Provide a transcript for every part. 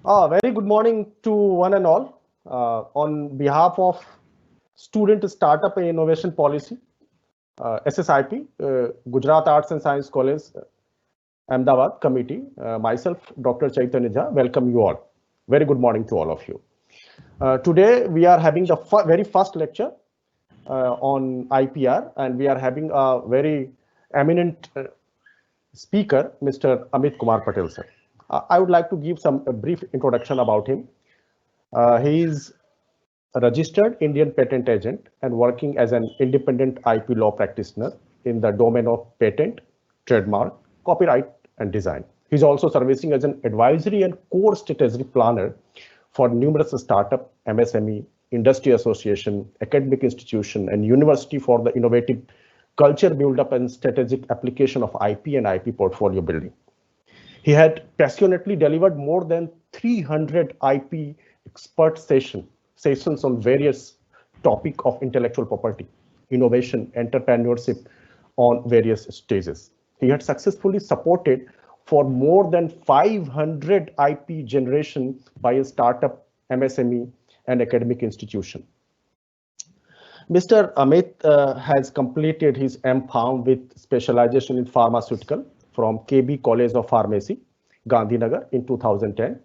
Very good morning to one and all. On behalf of Student Startup and Innovation Policy, SSIP, Gujarat Arts and Science College, Ahmedabad Committee, myself, Dr. Chaitanya Jha, welcome you all. Very good morning to all of you. Today, we are having the very first lecture on IPR, and we are having a very eminent speaker, Mr. Amit Kumar Patel, sir. I would like to give some a brief introduction about him. He is a registered Indian patent agent and working as an independent IP law practitioner in the domain of patent, trademark, copyright, and design. He's also servicing as an advisory and core strategy planner for numerous startup, MSME, industry association, academic institution, and university for the innovative culture build-up and strategic application of IP and IP portfolio building. He had passionately delivered more than 300 IP expert sessions on various topic of intellectual property, innovation, entrepreneurship on various stages. He had successfully supported for more than 500 IP generation by a startup, MSME, and academic institution. Mr. Amit has completed his M.Pharm with specialization in pharmaceutical from KB College of Pharmacy, Gandhinagar in 2010.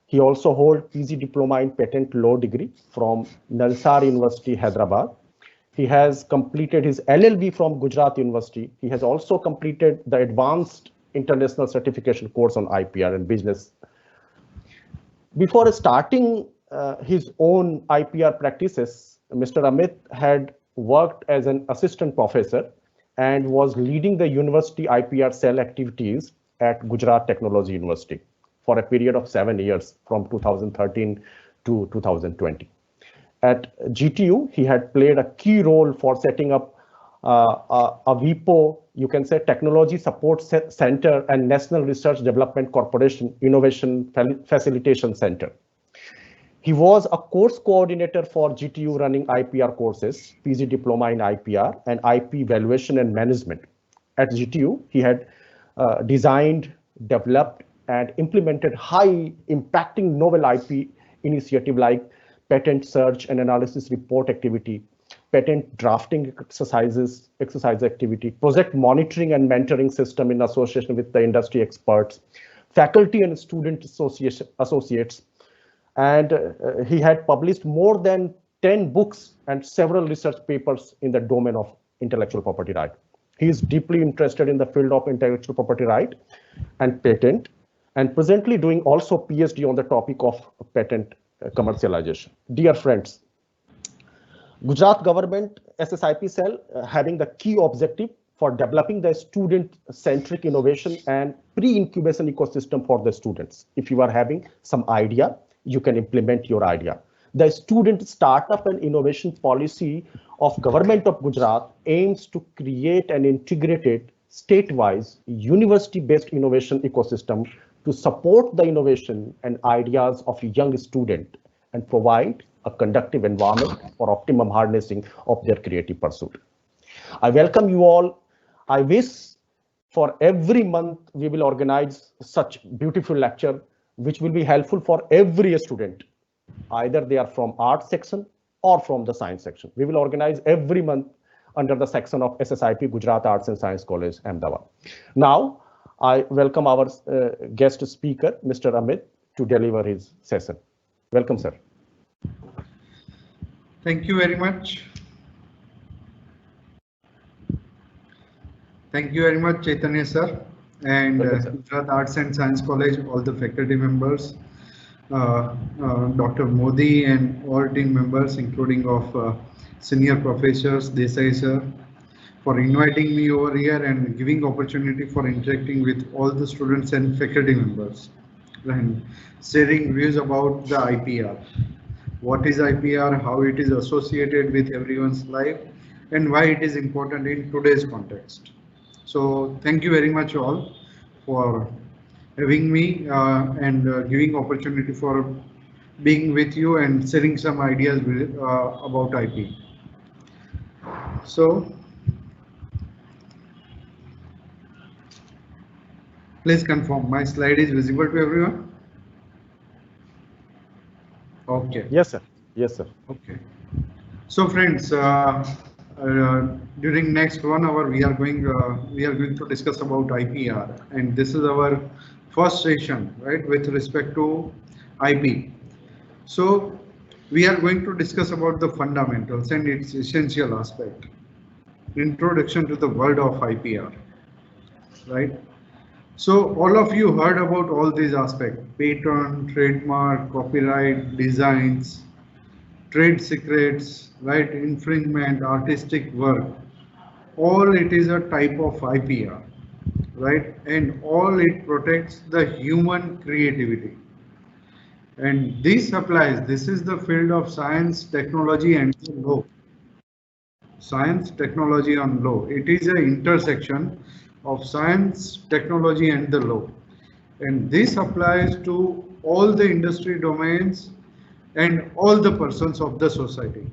He also holds PG Diploma in Patent Law degree from Nalsar University, Hyderabad. He has completed his LLB from Gujarat University. He has also completed the Advanced International Certification course on IPR and business. Before starting his own IPR practices, Mr. Amit had worked as an assistant professor and was leading the university IPR cell activities at Gujarat Technology University for a period of 7 years from 2013 to 2020. At GTU, he had played a key role for setting up a WIPO, you can say Technology Support Center and National Research Development Corporation Innovation Facilitation Center. He was a course coordinator for GTU running IPR courses, PG Diploma in IPR and IP Valuation and Management. At GTU, he had designed, developed, and implemented high impacting novel IP initiative like patent search and analysis report activity, patent drafting exercise activity, project monitoring and mentoring system in association with the industry experts, faculty and student associates, and he had published more than 10 books and several research papers in the domain of intellectual property right. He is deeply interested in the field of intellectual property right and patent, and presently doing also PhD on the topic of patent commercialization. Dear friends, Gujarat government SSIP cell having the key objective for developing the student-centric innovation and pre-incubation ecosystem for the students. If you are having some idea, you can implement your idea. The student startup and innovation policy of government of Gujarat aims to create an integrated state-wise university-based innovation ecosystem to support the innovation and ideas of young student and provide a conducive environment for optimum harnessing of their creative pursuit. I welcome you all. I wish for every month we will organize such beautiful lecture which will be helpful for every student, either they are from art section or from the science section. We will organize every month under the section of SSIP Gujarat Arts and Science College, Ahmedabad. Now, I welcome our guest speaker, Mr. Amit, to deliver his session. Welcome, sir. Thank you very much. Thank you very much, Chaitanya sir, and Gujarat Arts and Science College, all the faculty members, Dr. Modi and all team members, including of senior professors, Desai sir, for inviting me over here and giving opportunity for interacting with all the students and faculty members and sharing views about the IPR. What is IPR, how it is associated with everyone's life, and why it is important in today's context. So thank you very much all for having me and giving opportunity for being with you and sharing some ideas with, about IP. So please confirm my slide is visible to everyone. Okay. Yes, sir. Yes, sir. Okay. So friends, during next 1 hour we are going to discuss about IPR, and this is our first session, right, with respect to IP. So we are going to discuss about the fundamentals and its essential aspect. Introduction to the world of IPR, right? So all of you heard about all these aspects: patent, trademark, copyright, designs, trade secrets, right, infringement, artistic work. All it is a type of IPR, right? And all it protects the human creativity. And this applies, this is the field of science, technology, and law. Science, technology, and law. It is an intersection of science, technology, and the law. And this applies to all the industry domains and all the persons of the society.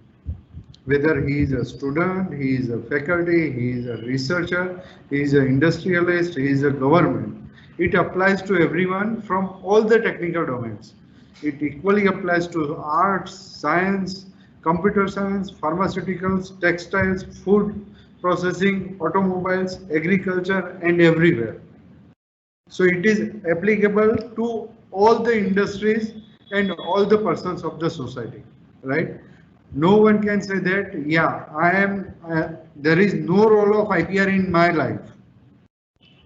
Whether he is a student, he is a faculty, he is a researcher, he is an industrialist, he is a government. It applies to everyone from all the technical domains. It equally applies to arts, science, computer science, pharmaceuticals, textiles, food processing, automobiles, agriculture, and everywhere. So it is applicable to all the industries and all the persons of the society, right? No one can say that, yeah, there is no role of IPR in my life.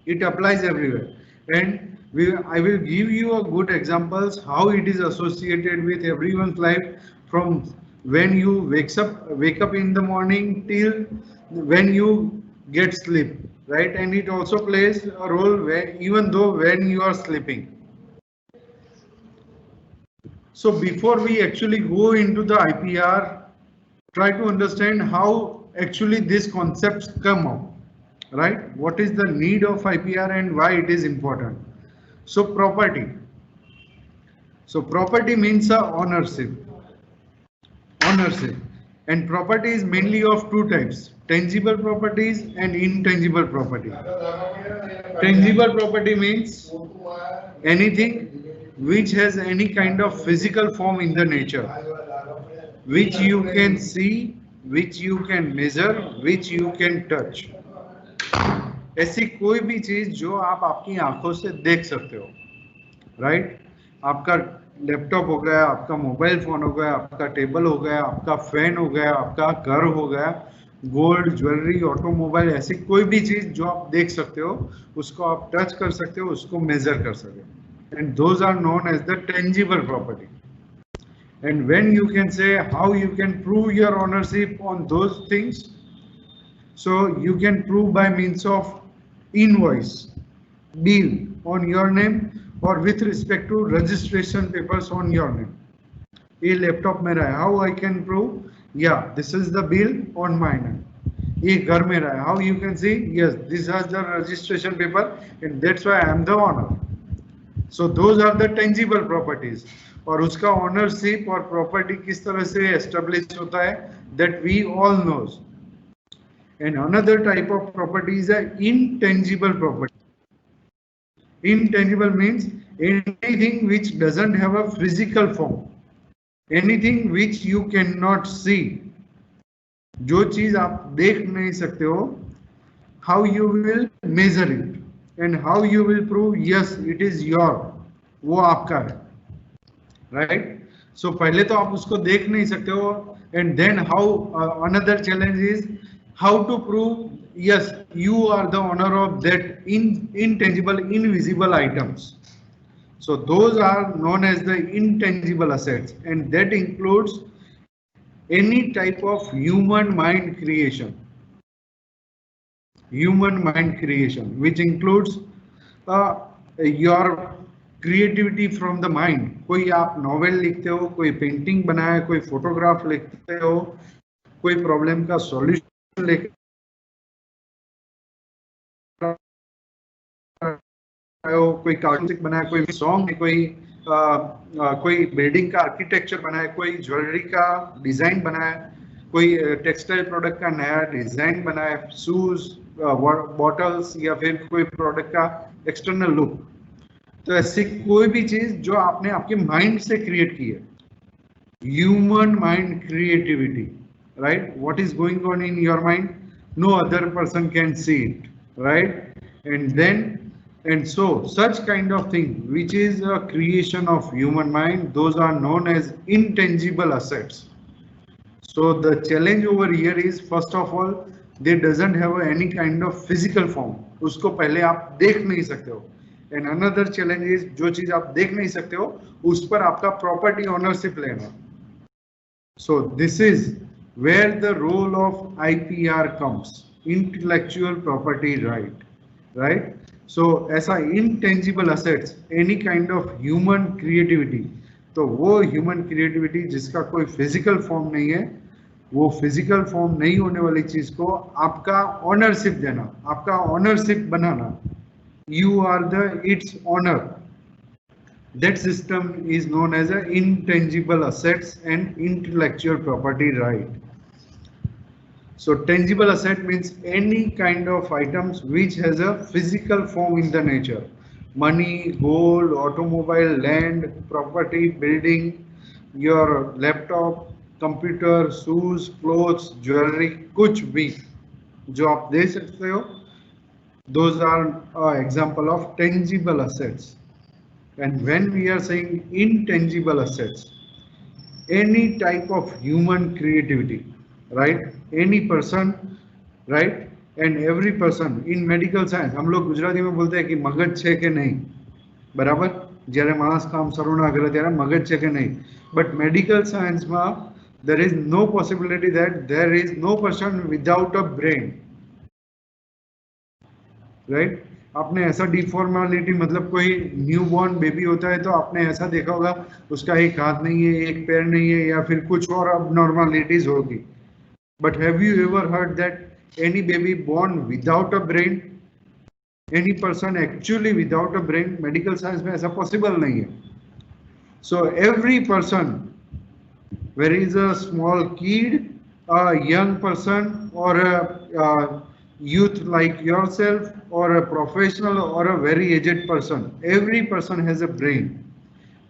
It applies everywhere. And I will give you a good examples how it is associated with everyone's life, from when you wake up in the morning till when you get sleep, right? And it also plays a role where, even though when you are sleeping. So before we actually go into the IPR, try to understand how actually these concepts come up, right? What is the need of IPR and why it is important? So property. So property means ownership. Ownership. And property is mainly of two types: tangible properties and intangible property. Tangible property means anything which has any kind of physical form in the nature, which you can see, which you can measure, which you can touch. ऐसी कोई भी चीज जो आप आपकी आंखों से देख सकते हो, राइट? आपका लैपटॉप हो गया, आपका मोबाइल फोन हो गया, आपका टेबल हो गया, आपका फैन हो गया, आपका घर हो गया, गोल्ड, ज्वेलरी, ऑटोमोबाइल, ऐसी कोई भी चीज जो आप देख सकते हो, उसको आप टच कर सकते हो, उसको मेजर कर सकते हो. And those are known as the tangible property. And when you can say how you can prove your ownership on those things, so you can prove by means of invoice, bill on your name, or with respect to registration papers on your name. ये laptop मेरा है, how I can prove? Yeah, this is the bill on my name. ये घर मेरा है, how you can see? Yes, this has the registration paper, and that's why I am the owner. So those are the tangible properties. और उसका ownership और property किस तरह से एस्टेब्लिश होता है, that we all knows. And another type of property is intangible property. Intangible means anything which doesn't have a physical form, anything which you cannot see. जो चीज आप देख नहीं सकते हो, how you will measure it and how you will prove yes it is your, वो आपका है, right? So पहले तो आप उसको देख नहीं सकते हो, and then how another challenge is how to prove yes you are the owner of that intangible, invisible items. So those are known as the intangible assets, and that includes any type of human mind creation. Human mind creation, which includes your creativity from the mind. कोई आप novel लिखते हो, कोई painting बनाए, कोई photograph लिखते हो, कोई प्रॉब्लम का सॉल्यूशन लेकर कोई कार्टून बनाया, कोई सॉन्ग, कोई बिल्डिंग का आर्किटेक्चर बनाया, कोई ज्वेलरी का डिजाइन बनाया, कोई टेक्सटाइल प्रोडक्ट का नया डिजाइन बनाया, शूज, बॉटल्स, या फिर कोई प्रोडक्ट का एक्सटर्नल लुक. तो ऐसी कोई भी चीज जो आपने आपके माइंड से क्रिएट की है, human mind creativity, right? What is going on in your mind? No other person can see it, right? And so such kind of thing, which is a creation of human mind, those are known as intangible assets. So the challenge over here is, first of all, they doesn't have any kind of physical form. उसको पहले आप देख नहीं सकते हो. And another challenge is, जो चीज आप देख नहीं सकते हो, उस पर आपका property ownership लेना. So this is where the role of IPR comes, intellectual property right, right? So ऐसा intangible assets, any kind of human creativity, तो वो human creativity जिसका कोई physical form नहीं है, वो physical form नहीं होने वाली चीज को आपका ownership देना, आपका ownership banana, you are the its owner. That system is known as a intangible assets and intellectual property right. So tangible asset means any kind of items which has a physical form in the nature. Money, gold, automobile, land, property, building, your laptop, computer, shoes, clothes, jewelry, कुछ भी जो आप दे सकते हो, those are example of tangible assets. And when we are saying intangible assets, any type of human creativity, right? Any person, right? And every person in medical science, हम लोग गुजराती में बोलते हैं कि मगज છે કે નહીં, બરાબર? જ્યારે માણસ કામ શરૂ ના કરે ત્યારે મગજ છે કે નહીં. But medical science માં there is no possibility that there is no person without a brain, right? आपने ऐसा डिफॉर्मेलिटी, मतलब कोई न्यूबॉर्न बेबी होता है तो आपने ऐसा देखा होगा उसका एक हाथ नहीं है, एक पैर नहीं है, या फिर कुछ और abnormalities होगी. But have you ever heard that any baby born without a brain, any person actually without a brain? Medical science में ऐसा possible नहीं है. So every person, whether is a small kid, a young person, or a youth like yourself, or a professional, or a very aged person, every person has a brain.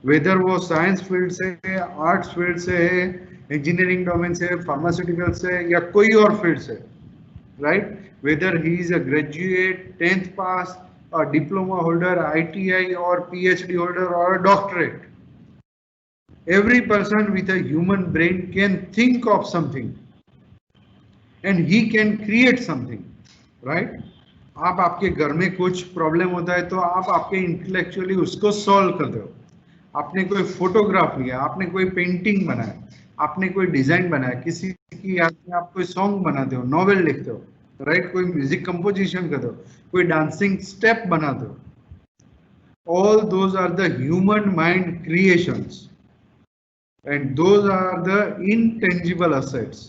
Whether वो science field से है, arts field से है, engineering domain से, pharmaceutical से, या कोई और फील्ड से, right? Whether he is a graduate, 10th pass, a diploma holder, ITI, or PhD holder, or a doctorate, every person with a human brain can think of something and he can create something, right? आप आपके घर में कुछ problem होता है तो आप आपके इंटेलेक्चुअली उसको सॉल्व करते हो. आपने कोई फोटोग्राफ लिया, आपने कोई पेंटिंग बनाया, आपने कोई डिजाइन बनाया, किसी की याद में आप कोई सॉन्ग बनाते हो, नॉवेल लिखते हो, राइट? कोई म्यूजिक कंपोजिशन करते हो, कोई डांसिंग स्टेप बनाते हो. All those are the human mind creations and those are the intangible assets,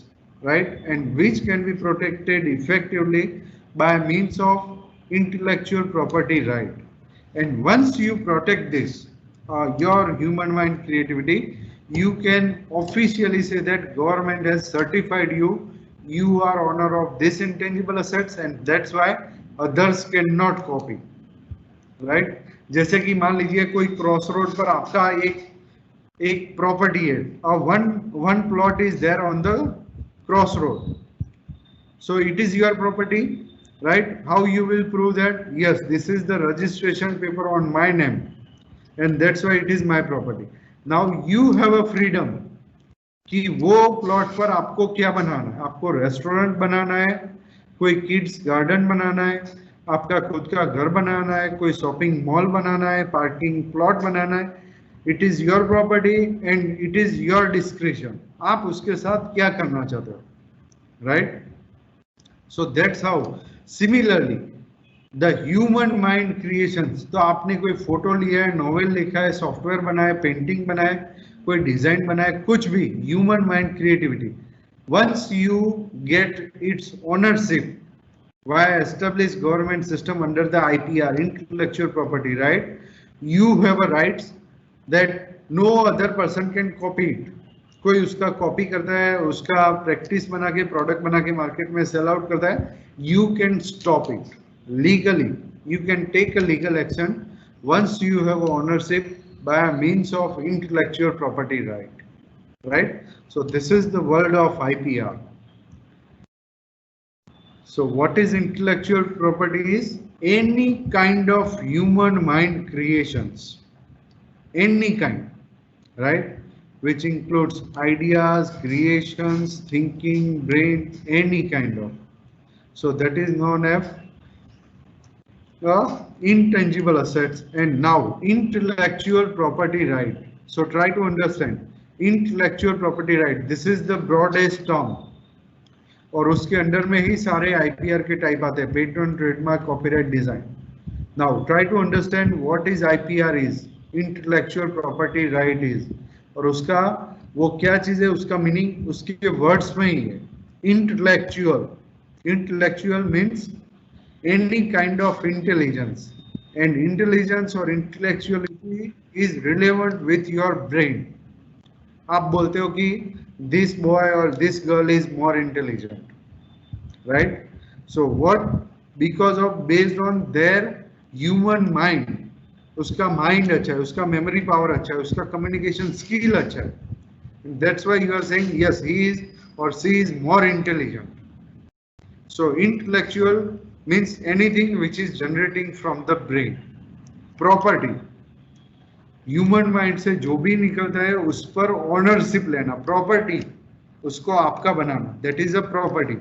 right? And which can be protected effectively by means of intellectual property right. And once you protect this, your human mind creativity, you can officially say that government has certified you are owner of this intangible assets, and that's why others cannot copy, right? जैसे कि मान लीजिए कोई cross road पर आपका एक property है, one plot is there on the crossroad, so it is your property, right? How you will prove that? Yes, this is the registration paper on my name and that's why it is my property. Now you have a freedom कि वो plot पर आपको क्या बनाना है. आपको restaurant बनाना है, कोई kids garden बनाना है, आपका खुद का घर बनाना है, कोई शॉपिंग मॉल बनाना है, पार्किंग प्लॉट बनाना है. It is your property and it is your discretion. आप उसके साथ क्या करना चाहते हो, right? So that's how similarly the human mind creations. तो आपने कोई फोटो लिया है, नॉवेल लिखा है, सॉफ्टवेयर बनाया, पेंटिंग बनाया, कोई डिजाइन बनाया, कुछ भी human mind creativity. Once you get its ownership via established government system under the IPR, intellectual property right, you have a rights that no other person can copy it. कोई उसका copy करता है, उसका practice बना के product बना के market में सेल आउट करता है, you can stop it legally. You can take a legal action once you have ownership by a means of intellectual property right, right? So this is the world of IPR. So what is intellectual property is any kind of human mind creations, any kind, right? Which includes ideas, creations, thinking, brain, any kind of. So that is known as intangible assets. And now intellectual property right. So try to understand intellectual property right. This is the broadest term. और उसके under में ही सारे IPR के type आते हैं, patent, trademark, copyright, design. Now try to understand what is IPR is, intellectual property right is, और उसका वो क्या चीज है, उसका मीनिंग उसके वर्ड्स में ही है. Intellectual, intellectual means any kind of intelligence, and intelligence or intellectuality is relevant with your brain. आप बोलते हो कि this boy or this girl is more intelligent, right? So what, because of based on their human mind, उसका mind अच्छा है, उसका memory power अच्छा है, उसका communication skill अच्छा है. That's why you are saying yes, he is or she is more intelligent. So intellectual means anything which is generating from the brain. Property, human mind से जो भी निकलता है उस पर ओनरशिप लेना, प्रॉपर्टी उसको आपका बनाना, that is a property.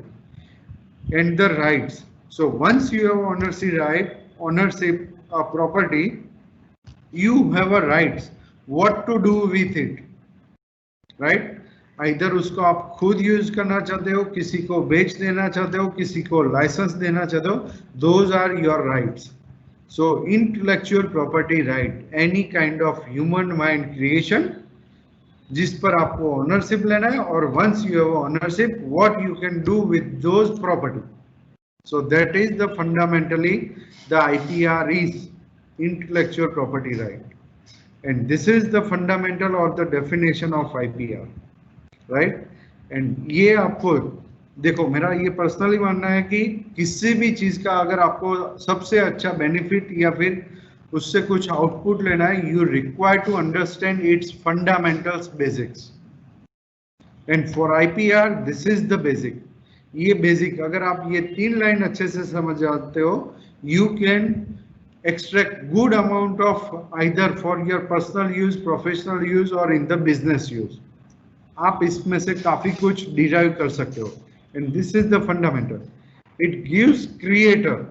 And the rights, so once you have ownership property, you have a rights what to do with it, right? इधर उसको आप खुद यूज करना चाहते हो, किसी को बेच देना चाहते हो, किसी को लाइसेंस देना चाहते हो, those are your rights. So intellectual property right, any kind of human mind creation जिस पर आपको ओनरशिप लेना है, और once you have ownership what you can do with those property. So that is the fundamentally the IPR is intellectual property right, and this is the fundamental और the definition of IPR, right? एंड ये आपको देखो, मेरा ये personally मानना है कि किसी भी चीज का अगर आपको सबसे अच्छा बेनिफिट या फिर उससे कुछ आउटपुट लेना है, you require to understand its fundamentals, basics. And for IPR this is the basic. ये बेसिक अगर आप ये 3 लाइन अच्छे से समझ जाते हो, you can extract good amount of either for your personal use, professional use or in the business use. आप इसमें से काफी कुछ डिराइव कर सकते हो. And this is the fundamental. It gives creator,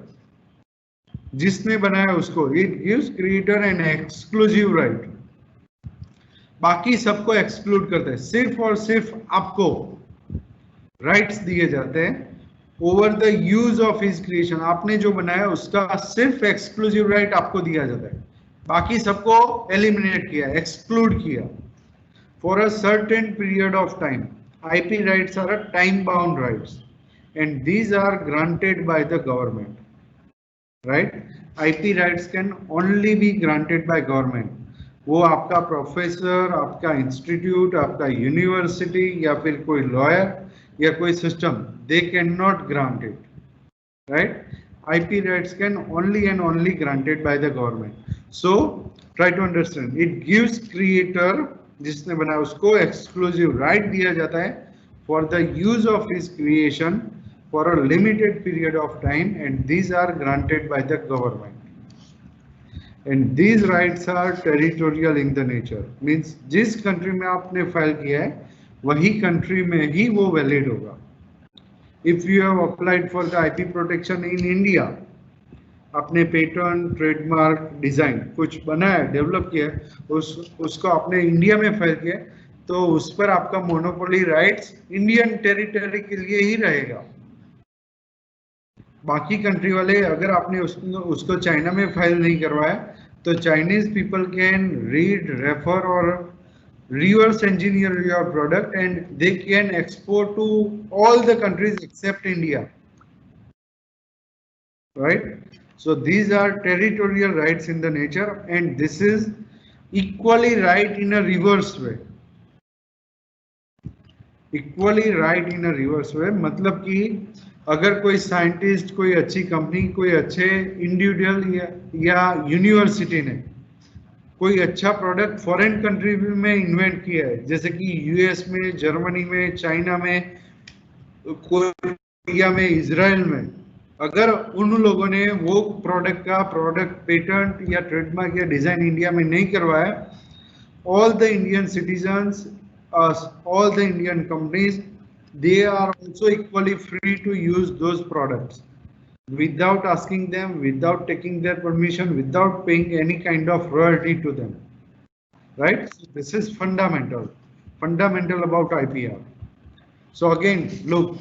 जिसने बनाया उसको, it gives creator an exclusive right. बाकी सबको एक्सक्लूड करते हैं, सिर्फ और सिर्फ आपको राइट्स दिए जाते हैं over the use of his creation. आपने जो बनाया उसका सिर्फ एक्सक्लूसिव राइट आपको दिया जाता है, बाकी सबको एलिमिनेट किया, एक्सक्लूड किया. For a certain period of time, IP rights are a time-bound rights, and these are granted by the government, right? IP rights can only be granted by government. वो आपका प्रोफेसर, आपका institute, आपका university या फिर कोई lawyer या कोई system, they cannot grant it, right? IP rights can only and only granted by the government. So try to understand. It gives creator, जिसने बनाया उसको एक्सक्लूसिव राइट दिया जाता है for the use of his creation for a limited period of time, and these are granted by the government. And these rights are territorial in the nature, means जिस country में आपने file किया है वही country में ही वो valid होगा. If you have applied for the IP protection in India, आपने पेटेंट, ट्रेडमार्क, डिजाइन कुछ बनाया, डेवलप किया, उसको आपने इंडिया में फाइल किया, तो उस पर आपका मोनोपोली राइट्स इंडियन टेरिटरी के लिए ही रहेगा. बाकी कंट्री वाले, अगर आपने उसको चाइना में फाइल नहीं करवाया, तो Chinese people can read, refer और reverse engineer your product and they can export to all the countries except India, right? So these are territorial rights in the nature, and this is equally right in a reverse way. Equally right in a reverse way, मतलब कि अगर कोई scientist, कोई अच्छी company, कोई अच्छे individual या university ने कोई अच्छा प्रोडक्ट फॉरेन कंट्री में इन्वेंट किया है, जैसे कि यूएस में, जर्मनी में, चाइना में, कोरिया में, इजराइल में, अगर उन लोगों ने वो प्रोडक्ट पेटेंट या ट्रेडमार्क या डिजाइन इंडिया में नहीं करवाया, all the Indian citizens, all the Indian companies, they are also equally free to use those products without asking them, without taking their permission, without paying any kind of royalty to them. Right? So this is fundamental about IPR. So again, look,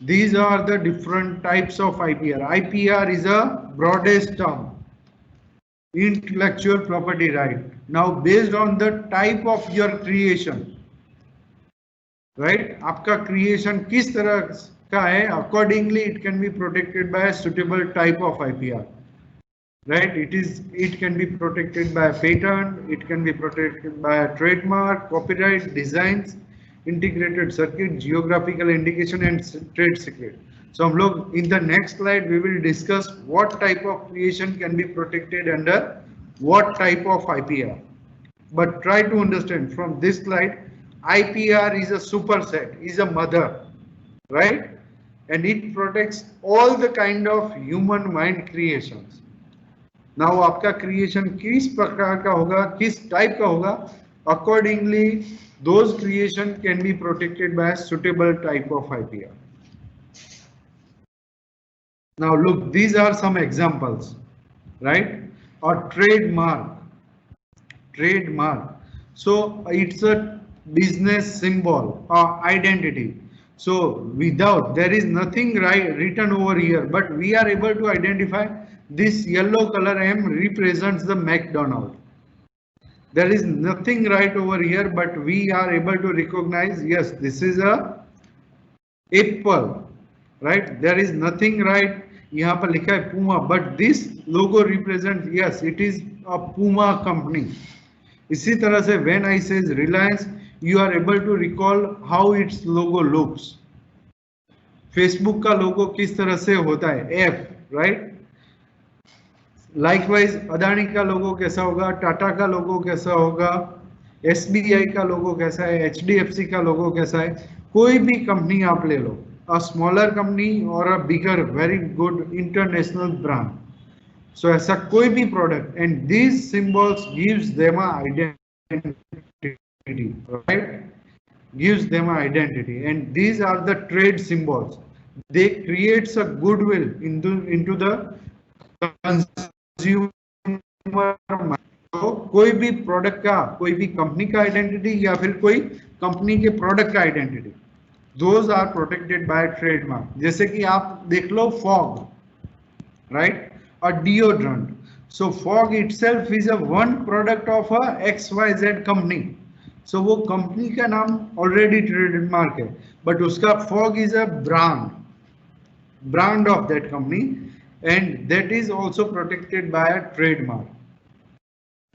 these are the different types of IPR. IPR is a broadest term, intellectual property right. Now based on the type of your creation, right, आपका creation किस तरह का है, accordingly it can be protected by a suitable type of IPR, right? It can be protected by a patent, it can be protected by a trademark, copyright, designs, integrated circuit, geographical indication and trade secret. So हम लोग in the next slide we will discuss what type of creation can be protected under what type of IPR. But try to understand from this slide, IPR is a superset, is a mother, right? And it protects all the kind of human mind creations. Now आपका creation किस प्रकार का होगा, किस type का होगा, accordingly those creation can be protected by a suitable type of IPR. Now look, these are some examples, right? A trademark. So it's a business symbol or identity. So without, there is nothing written over here, but we are able to identify this yellow color M represents the McDonald. There is nothing right over here, but we are able to recognize, yes, this is a apple, right? There is nothing right. यहाँ पर लिखा है Puma, but this logo represents, yes, it is a Puma company. इसी तरह से when I says Reliance, you are able to recall how its logo looks. Facebook का logo किस तरह से होता है, F, right? Likewise, अदानी का logo कैसा होगा, टाटा का logo कैसा होगा, SBI का logo कैसा है, HDFC का logo कैसा है, कोई भी कंपनी आप ले लो, a smaller company or a bigger, very good international brand. So ऐसा कोई भी product, and these symbols gives them an identity, right? Gives them an identity, and these are the trade symbols. They creates a goodwill into the consumer mind. तो कोई भी product का, कोई भी company का identity या फिर कोई company के product का identity, those are protected by trademark. जैसे कि आप देख लो fog, right? A deodorant. So fog itself is a one product of a XYZ company. So वो company का नाम already trademark है, but उसका fog is a brand of that company, and that is also protected by a trademark,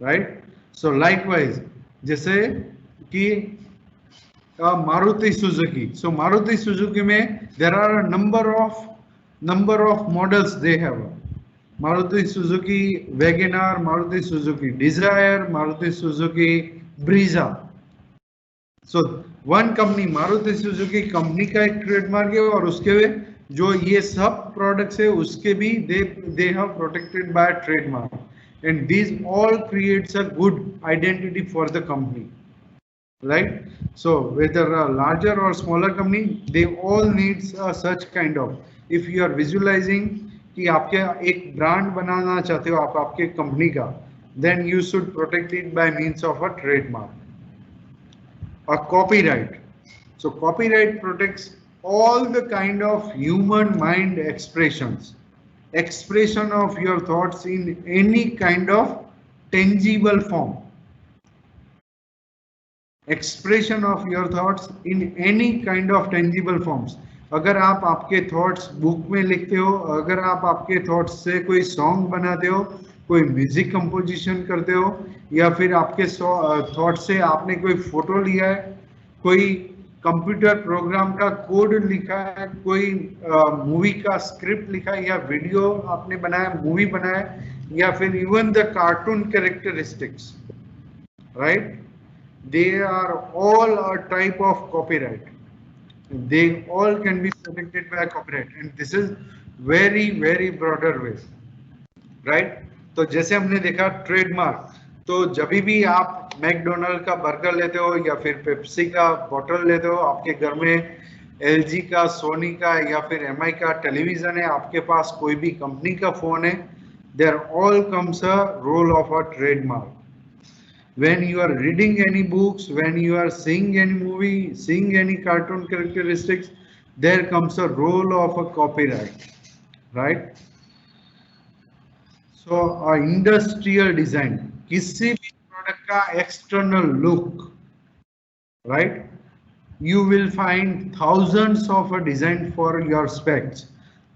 right? So likewise, जैसे कि Maruti Suzuki. So Maruti Suzuki में there are a number of models they have. Maruti Suzuki WagonR, Maruti Suzuki Dzire, Maruti Suzuki Brezza. So one company Maruti Suzuki company का एक trademark है, और उसके जो ये सब products है उसके भी they have protected by a trademark, and these all creates a good identity for the company, right? So whether a larger or smaller company, they all needs such kind of. If you are visualizing कि आपके एक brand बनाना चाहते हो आप आपके company का, then you should protect it by means of a trademark. A copyright. So copyright protects all the kind of human mind expression of your thoughts in any kind of tangible form. Expression of your thoughts in any kind of tangible forms. अगर आप आपके thoughts book में लिखते हो, अगर आप आपके thoughts से कोई सॉन्ग बनाते हो, कोई म्यूजिक कंपोजिशन करते हो, या फिर आपके थॉट से आपने कोई फोटो लिया है, कोई कंप्यूटर प्रोग्राम का कोड लिखा है, कोई मूवी का स्क्रिप्ट लिखा है, या वीडियो आपने बनाया, मूवी बनाया, या फिर even the cartoon characteristics, right? They are all a type of copyright. They all can be protected by copyright, and this is very broader way, right? तो जैसे हमने देखा ट्रेडमार्क, तो जब भी आप मैकडोनल्ड का बर्गर लेते हो या फिर पेप्सी का बॉटल लेते हो, आपके घर में एलजी का, सोनी का या फिर एमआई का टेलीविजन है, आपके पास कोई भी कंपनी का फोन है, there all comes a role of a trademark. When you are reading any books, when you are seeing any movie, seeing any cartoon characteristics, there comes a role of a copyright, right? So industrial design, किसी भी product का external look, right? You will find thousands of a design for your specs,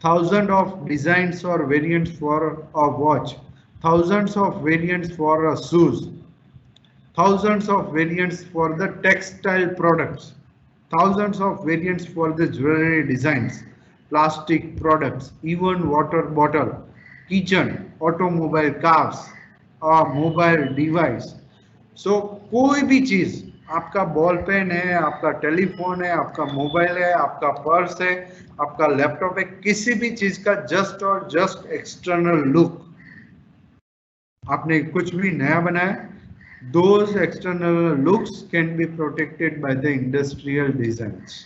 thousands of designs or variants for a watch, thousands of variants for a shoes, thousands of variants for the textile products, thousands of variants for the jewelry designs, plastic products, even water bottle, kitchen, automobile, cars, mobile device. So कोई भी चीज, आपका ball pen है, आपका telephone है, आपका mobile है, आपका पर्स है, आपका लैपटॉप है, किसी भी चीज का जस्ट और जस्ट एक्सटर्नल लुक, आपने कुछ भी नया बनाया, those external looks can be protected by the industrial designs,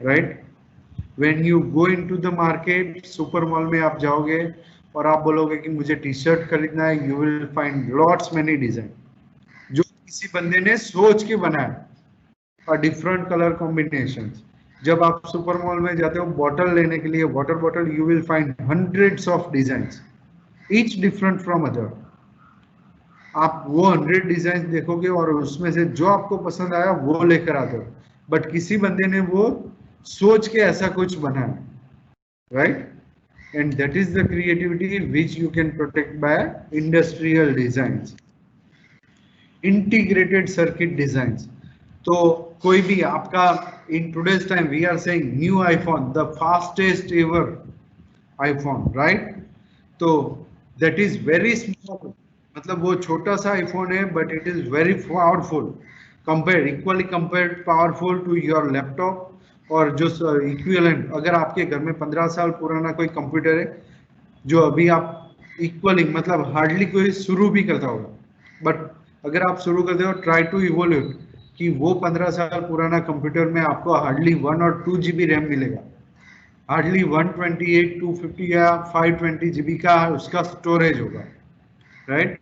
right? When you go into the market, super mall में आप जाओगे और आप बोलोगे कि मुझे टी शर्ट खरीदना है, you will find lots many design जो किसी बंदे ने सोच के बनाया, और डिफरेंट कलर कॉम्बिनेशंस. जब आप सुपर मॉल में जाते हो बॉटल लेने के लिए, water bottle, you will find hundreds of designs, each different from other. आप वो 100 डिजाइन देखोगे और उसमें से जो आपको पसंद आया वो लेकर आते हो, बट किसी बंदे ने वो सोच के ऐसा कुछ बनाया, right? And that is the creativity which you can protect by industrial designs. Integrated circuit designs, तो कोई भी आपका in today's time we are saying new iPhone, the fastest ever iPhone, right? तो दैट इज वेरी स्मॉल, मतलब वो छोटा सा iPhone है but it is very powerful, compare equally compare powerful to your laptop. और जो इक्विवेलेंट, अगर आपके घर में 15 साल पुराना कोई कंप्यूटर है जो अभी आप इक्वली, मतलब हार्डली कोई शुरू भी करता होगा, बट अगर आप शुरू करते हो, ट्राई टू इवोल्यूट कि वो 15 साल पुराना कंप्यूटर में आपको हार्डली 1 और 2 GB रैम मिलेगा, हार्डली 128, 250 या 520 GB का उसका स्टोरेज होगा, right?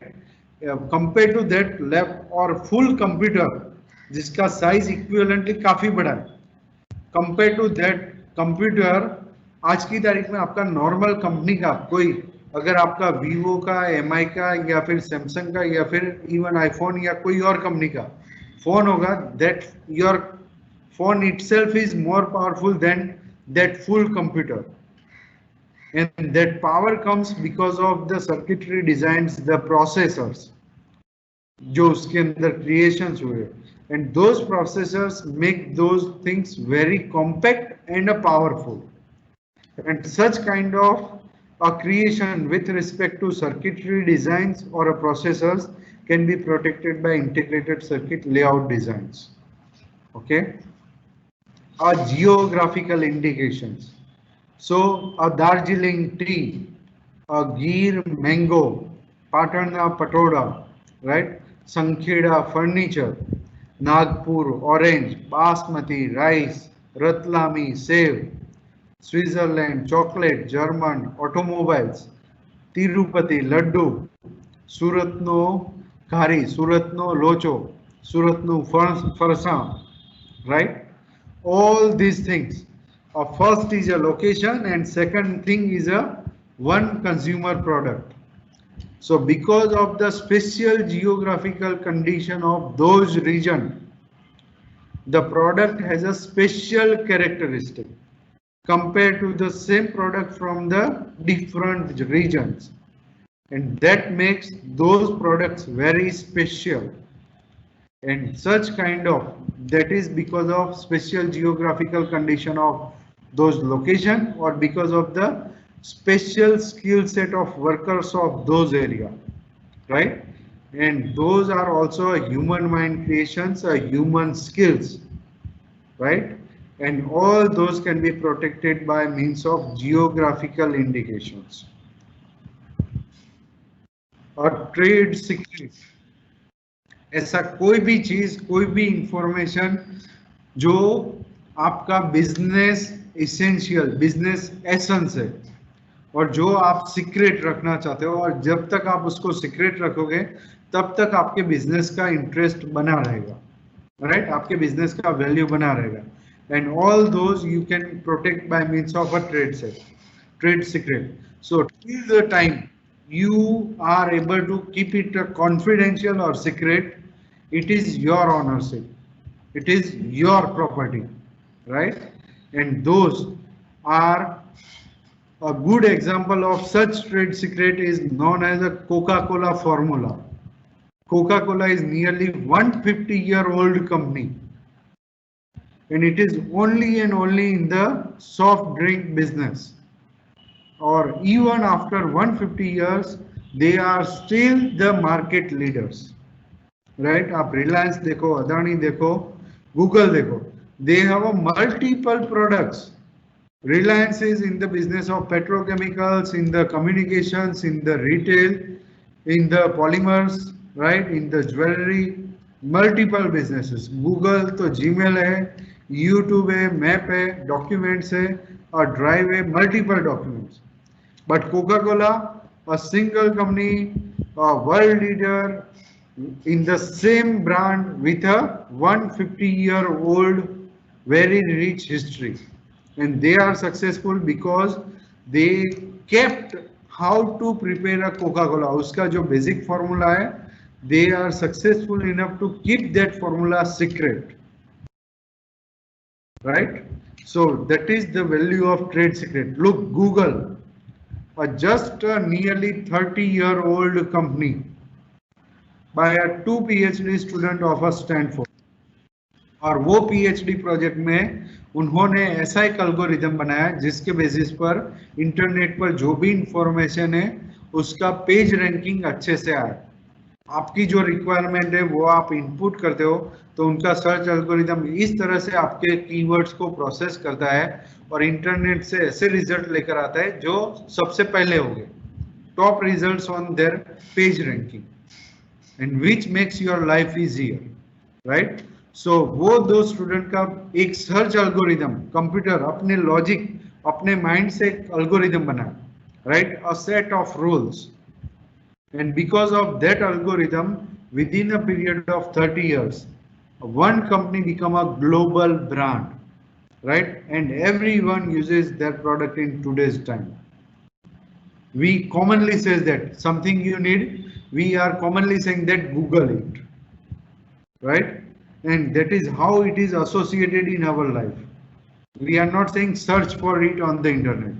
Compared to that left और full computer जिसका साइज इक्विवेलेंटली काफी बड़ा है, compared to that computer आज की तारीख में आपका नॉर्मल कंपनी का कोई, अगर आपका वीवो का, एमआई का या फिर सैमसंग का या फिर इवन आईफोन या कोई और कंपनी का फोन होगा, that your phone itself is more powerful than that full computer. And that power comes because of the circuitry designs, the processors जो उसके अंदर creations हुए, and those processors make those things very compact and powerful. And such kind of a creation with respect to circuitry designs or a processors can be protected by integrated circuit layout designs. Okay, geographical indications. So a Darjeeling tea, a Gir mango, Patna patoda, right? Sankheda furniture, Nagpur orange, Basmati rice, Ratlami save, Switzerland chocolate, German automobiles, Tirupati laddu, Suratno khari, Suratno locho, Suratno farsa, right? All these things. First is a location and second thing is a one consumer product. So because of the special geographical condition of those region, the product has a special characteristic compared to the same product from the different regions, and that makes those products very special. And such kind of, that is because of special geographical condition of those location or because of the special skill set of workers of those area, right? and those are also a human mind creations, a human skills, right? And all those can be protected by means of geographical indications. और trade secret, ऐसा कोई भी चीज, कोई भी information जो आपका business essential, business essence है और जो आप सीक्रेट रखना चाहते हो, और जब तक आप उसको सीक्रेट रखोगे तब तक आपके बिजनेस का इंटरेस्ट बना रहेगा, राइट? आपके बिजनेस का वैल्यू बना रहेगा. And all those you can protect by means of a trade secret. So till the time you are able to keep it confidential or secret, it is your ownership, it is your property, right? And those are a good example of such trade secret is known as a Coca-Cola formula. Coca-Cola is nearly 150-year-old company, and it is only and only in the soft drink business. Or even after 150 years, they are still the market leaders, right? आप Reliance देखो, Adani देखो, Google देखो, they have a multiple products. Reliance is in the business of petrochemicals, in the communications, in the retail, in the polymers, right? In the jewelry, multiple businesses. Google तो Gmail है, YouTube है, Map है, Documents है, और Drive है, multiple documents. But Coca-Cola, a single company, a world leader in the same brand with a 150-year-old very rich history. And they are successful because they kept how to prepare a Coca-Cola. Uska jo basic formula hai, they are successful enough to keep that formula secret. Right? So that is the value of trade secret. Look, Google. Just a nearly 30-year-old company by a 2 PhD student of a Stanford. और वो PhD project में उन्होंने ऐसा एक algorithm बनाया जिसके basis पर internet पर जो भी इंफॉर्मेशन है उसका पेज रैंकिंग अच्छे से आए. आपकी जो रिक्वायरमेंट है वो आप इनपुट करते हो तो उनका सर्च एल्गोरिथम इस तरह से आपके कीवर्ड्स को प्रोसेस करता है और इंटरनेट से ऐसे रिजल्ट लेकर आता है जो सबसे पहले होंगे, top results on their page ranking, and which makes your life easier, right? So वो दो स्टूडेंट का एक सर्च एल्गोरिथम, कंप्यूटर अपने लॉजिक, अपने माइंड से एक एल्गोरिथम बना, right? A set of rules. And because of that algorithm, within a period of 30 years, one company become a global brand, right? And everyone uses that product in today's time. We commonly say that something you need, we are commonly saying that Google it, right? And that is how it is associated in our life. We are not saying search for it on the internet.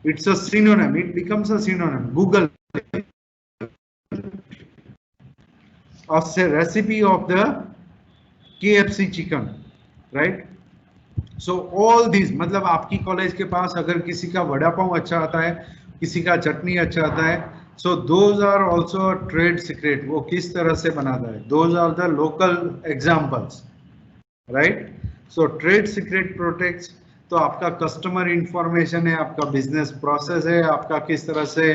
It's a synonym. It becomes a synonym. Google. A recipe of the KFC chicken, right? So all these, मतलब आपकी college के पास अगर किसी का वड़ा पाव अच्छा आता है, किसी का चटनी अच्छा आता है, so those are also a trade secret. वो किस तरह से बनाता है, those are the local examples, right? So trade secret protects. तो आपका कस्टमर इंफॉर्मेशन है, आपका बिजनेस प्रोसेस है, आपका किस तरह से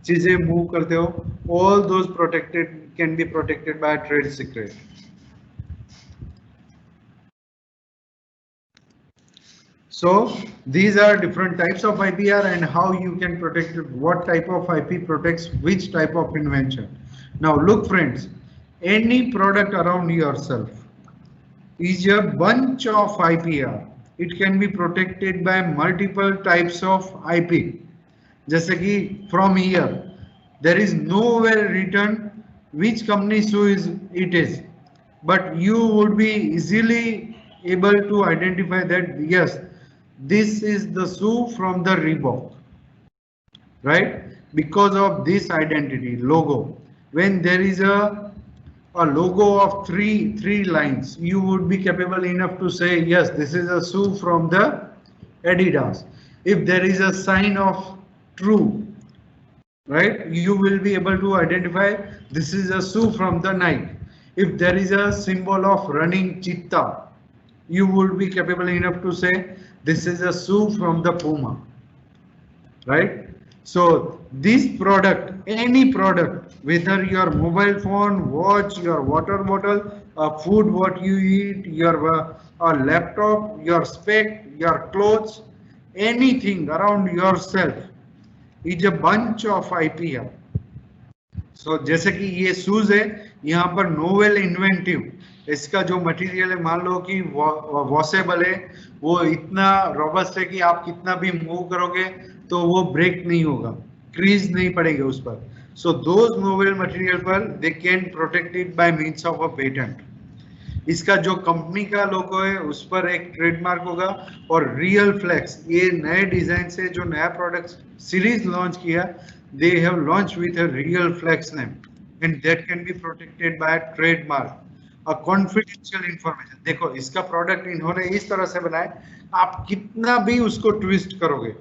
चीजें मूव करते हो, all those protected can be protected by trade secret. So these are different types of IPR and how you can protect it, what type of IP protects which type of invention. Now look friends, any product around yourself is a bunch of IPR. It can be protected by multiple types of IP. जैसे कि from here there is nowhere written which company shoe it is, but you would be easily able to identify that yes, this is the shoe from the Reebok, right? Because of this identity logo. When there is a logo of three lines, you would be capable enough to say yes, this is a shoe from the Adidas. If there is a sign of true, right? You will be able to identify this is a shoe from the Nike. If there is a symbol of running cheetah, you would be capable enough to say this is a shoe from the Puma, right? So this product, any product, whether your mobile phone, watch, your water bottle, food what you eat, your laptop, your spec, your clothes, anything around yourself is a bunch of IPR. So जैसे कि ये shoes है, यहाँ पर novel inventive, इसका जो material है मान लो कि वॉशेबल है, वो इतना रोबस्ट है कि आप कितना भी मूव करोगे तो वो ब्रेक नहीं होगा, क्रीज नहीं पड़ेगा उस पर. सो दोज नोवेल मटेरियल पर they can protected by means of a patent. इसका जो कंपनी का लोगो है उस पर एक ट्रेडमार्क होगा. और रियल फ्लेक्स, ये नए डिजाइन से जो नया प्रोडक्ट सीरीज लॉन्च किया, they have launched with a real flex name and that can be protected by a trademark, a confidential information. देखो इसका प्रोडक्ट इन्होंने इस तरह से बनाया, आप कितना भी उसको ट्विस्ट करोगे,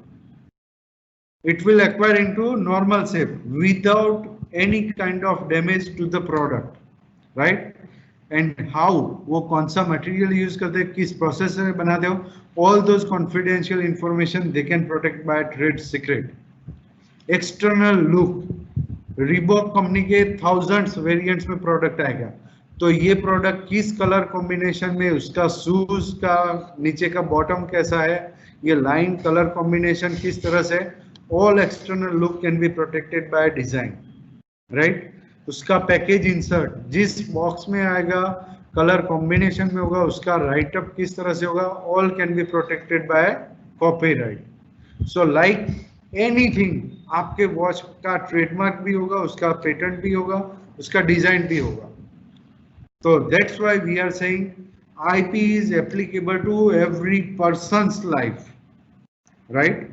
it will acquire into normal shape without any kind of damage to the product, right? And how, वो कौन सा मटेरियल यूज करते हैं, किस प्रोसेस से बनाते हो, all those confidential information they can protect by trade secret. External look, Reebok company के थाउजेंड्स वेरिएंट्स में प्रोडक्ट आएगा, तो ये प्रोडक्ट किस कलर कॉम्बिनेशन में, उसका शूज का नीचे का बॉटम कैसा है, ये लाइन कलर कॉम्बिनेशन किस तरह से, all external look can be protected by design, right? उसका पैकेज इंसर्ट जिस बॉक्स में आएगा, कलर कॉम्बिनेशन में होगा, उसका राइट अप किस तरह से होगा, all can be protected bye copyright. So like anything, आपके वॉच का ट्रेडमार्क भी होगा, उसका पेटेंट भी होगा, उसका डिजाइन भी होगा. तो that's why we are saying IP is applicable to every persons life, right?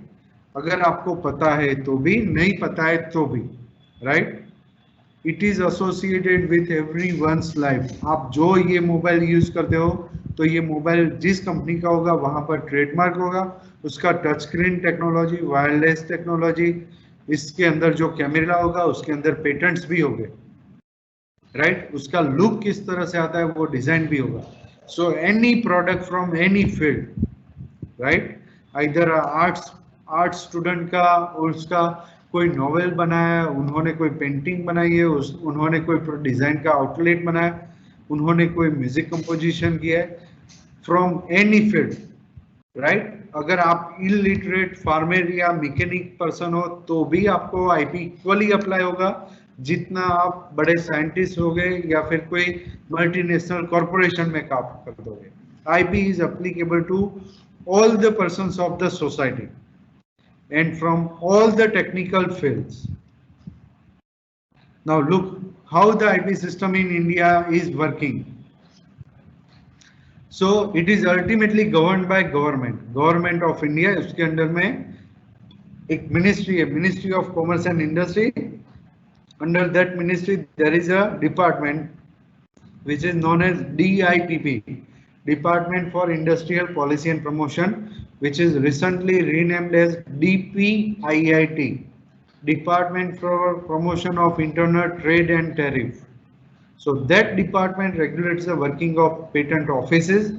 अगर आपको पता है तो भी, नहीं पता है तो भी, right? It is associated with everyone's life. आप जो ये मोबाइल यूज करते हो, तो ये मोबाइल जिस कंपनी का होगा वहां पर ट्रेडमार्क होगा, उसका touch screen technology, wireless technology, इसके अंदर जो कैमरा होगा उसके अंदर पेटेंट्स भी होंगे, राइट? उसका लुक किस तरह से आता है वो डिजाइन भी होगा. So any product from any field, right? इधर आर्ट स्टूडेंट का, उसका कोई नॉवेल बनाया, उन्होंने कोई पेंटिंग बनाई है, उन्होंने कोई डिजाइन का आउटलेट बनाया, उन्होंने कोई म्यूजिक कंपोजिशन किया है, फ्रॉम एनी फील्ड, राइट? अगर आप इलिटरेट फार्मर या मैकेनिक पर्सन हो तो भी आपको आईपी इक्वली अप्लाई होगा जितना आप बड़े साइंटिस्ट हो गए या फिर कोई मल्टीनेशनल कॉर्पोरेशन में काम कर दोगे. IP is applicable to all the persons of the society and from all the technical fields. Now look how the IP system in India is working. So it is ultimately governed by government of India. उसके अंदर में एक ministry है, ministry of commerce and industry. Under that ministry there is a department which is known as DIPP, Department for Industrial Policy and Promotion, which is recently renamed as DPIIT, Department for Promotion of Internal Trade and Tariff. So that department regulates the working of patent offices,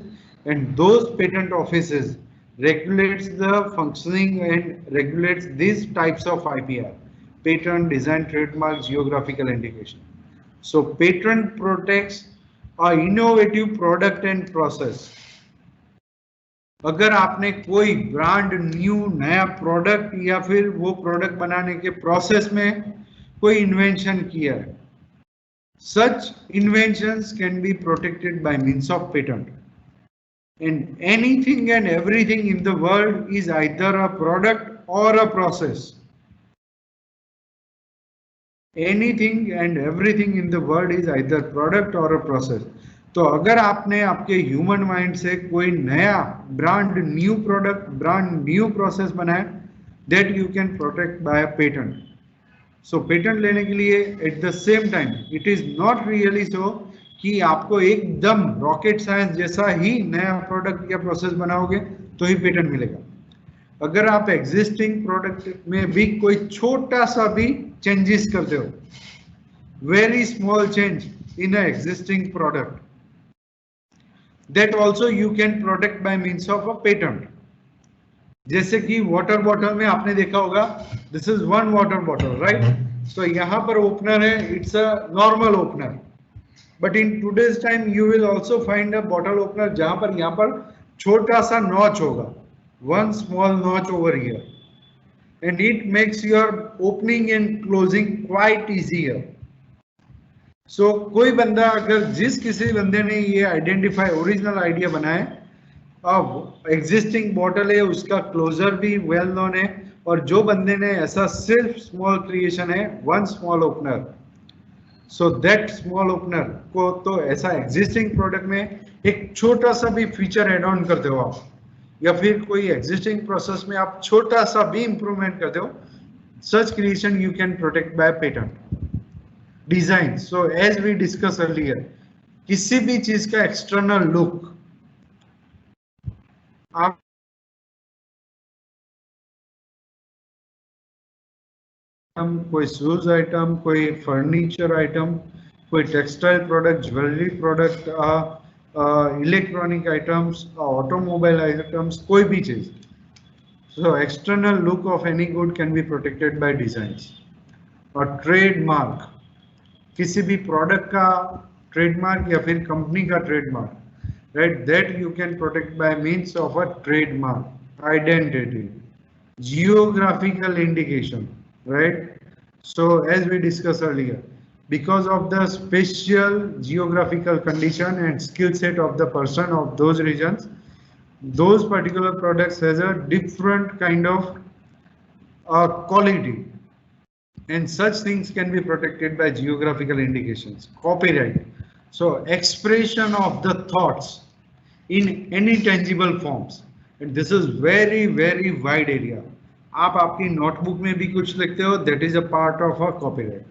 and those patent offices regulates the functioning and regulates these types of IPR: patent, design, trademark, geographical indication. So patent protects an innovative product and process. अगर आपने कोई brand new नया product या फिर वो product बनाने के process में कोई इन्वेंशन किया है, such inventions can be protected by means of patent. And anything and everything in the world is either a product or a process. Anything and everything in the world is either product or a process. तो अगर आपने आपके human mind से कोई नया brand new product, brand new process बनाया, that you can protect by patent. So patent लेने के लिए at the same time it is not really so कि आपको एकदम रॉकेट साइंस जैसा ही नया प्रोडक्ट या प्रोसेस बनाओगे तो ही पेटेंट मिलेगा. अगर आप एग्जिस्टिंग प्रोडक्ट में भी कोई छोटा सा भी चेंजेस करते हो, very small change in a existing product, that also you can protect by means of a patent. जैसे कि वाटर बॉटल में आपने देखा होगा, this is one water bottle, right? तो यहां पर ओपनर है, it's a normal opener, but in today's time you will also find a bottle opener जहां पर यहाँ पर छोटा सा नॉच होगा, one small notch over here, and it makes your opening and closing quite easier. So कोई बंदा, अगर जिस किसी बंदे ने ये आइडेंटिफाई ओरिजिनल आइडिया बनाया, अब एग्जिस्टिंग बॉटल है, उसका क्लोजर भी वेल नोन है, और जो बंदे ने ऐसा सिर्फ स्मॉल क्रिएशन है, one small opener, so that small opener को तो ऐसा एग्जिस्टिंग प्रोडक्ट में एक छोटा सा भी फीचर एड ऑन करते हो आप, या फिर कोई एग्जिस्टिंग प्रोसेस में आप छोटा सा भी इंप्रूवमेंट करते हो, such creation you can protect by patent. Design, so as we discussed earlier, किसी भी चीज का एक्सटर्नल लुक आप कोई शूज आइटम, कोई फर्नीचर आइटम, कोई textile product, jewellery product, electronic items, automobile items, कोई भी चीज, so external look of any good can be protected by designs. और ट्रेडमार्क, किसी भी प्रोडक्ट का ट्रेडमार्क या फिर कंपनी का trademark, right, that you can protect by means of a trademark identity, geographical indication, right? So as we discussed earlier, because of the special geographical condition and skill set of the person of those regions, those particular products has a different kind of quality, and such things can be protected by geographical indications. Copyright, so expression of the thoughts in any tangible forms, and this is very wide area. आप आपकी notebook में भी कुछ लिखते हो, that is a part of a copyright.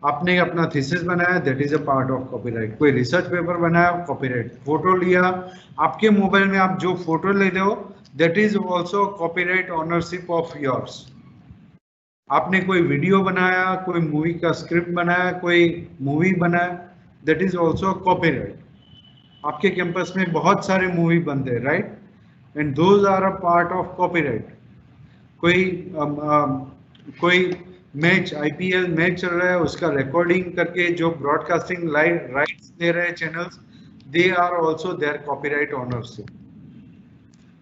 आपने अपना thesis बनाया, that is a part of copyright. कोई रिसर्च पेपर बनाया, कॉपीराइट. फोटो लिया, आपके मोबाइल में आप जो फोटो लेते हो, that is also copyright ownership of yours. आपने कोई वीडियो बनाया, कोई मूवी का स्क्रिप्ट बनाया, कोई मूवी बनाया, that is also copyright. आपके कैंपस में बहुत सारे मूवी बनते हैं, right, and those are a part of copyright. कोई मैच, आईपीएल मैच चल रहा है, उसका रिकॉर्डिंग करके जो ब्रॉडकास्टिंग लाइव राइट्स दे रहे हैं channels, they are also their copyright ownership.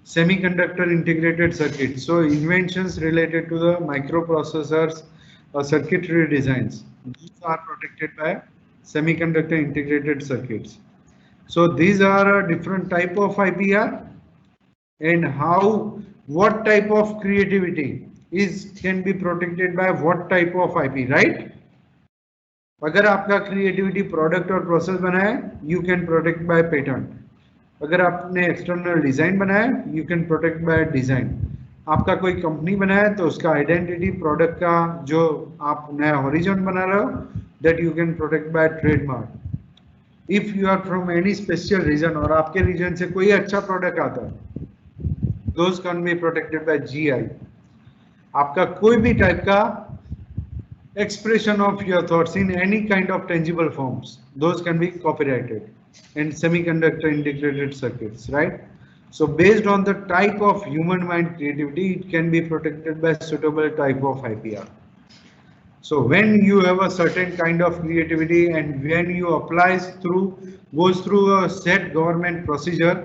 Semiconductor integrated circuit, so inventions related to the microprocessors or circuitry designs, these are protected by semiconductor integrated circuits. So these are a different type of IPR, and how, what type of creativity can be protected by what type of IP, right? अगर आपका creativity product और process बना है, you can protect by patent. अगर आपने external design बनाया, you can protect by design. आपका कोई कंपनी बनाया है, तो उसका आइडेंटिटी, प्रोडक्ट का जो आप नया हॉरिजॉन बना रहे हो, that you can protect by trademark. If you are from any special region और आपके रीजन से कोई अच्छा प्रोडक्ट आता है, those can be protected by GI. आपका कोई भी टाइप का expression of your thoughts in any kind of tangible forms, those can be copyrighted. And semiconductor integrated circuits, right? So based on the type of human mind creativity, it can be protected by suitable type of IPR. So when you have a certain kind of creativity and when you goes through a set government procedure,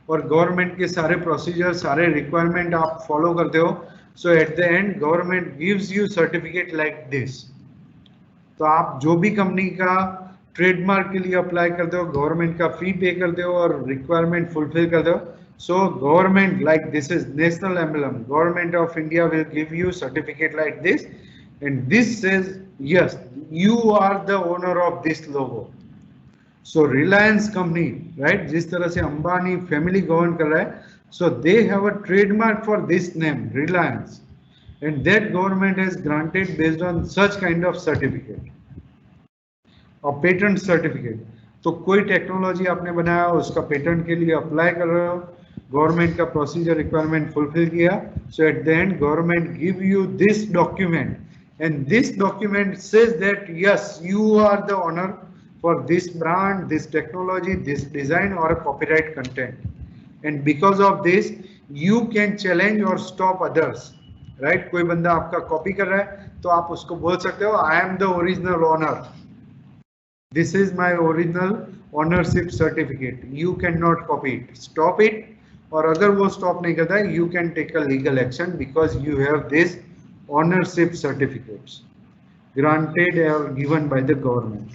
और government के सारे procedure, सारे requirement आप follow करते हो, so at the end government gives you certificate like this. तो आप जो भी कंपनी का ट्रेडमार्क के लिए अप्लाई करते हो, गवर्नमेंट का फी पे करते हो और रिक्वायरमेंट फुलफिल करते हो, so government, like this is national emblem, government of India will give you certificate like this, and this says yes, you are the owner of this logo. So Reliance company, right, जिस तरह से Ambani family govern कर रहा है, so they have a trademark for this name, Reliance, and that government has granted based on such kind of certificate, or patent certificate. तो कोई technology आपने बनाया, उसका पेटेंट के लिए अप्लाई कर रहे हो, गवर्नमेंट का प्रोसीजर रिक्वायरमेंट फुलफिल किया, so at the end government give you this document and this document says that yes you are the owner for this brand, this technology, this design और copyright content and because of this you can challenge और stop others, right. कोई बंदा आपका copy कर रहा है तो आप उसको बोल सकते हो I am the original owner, this is my original ownership certificate, you cannot copy it, stop it, और अगर वो stop नहीं करता है you can take a legal action because you have this ownership certificates granted or given by the government.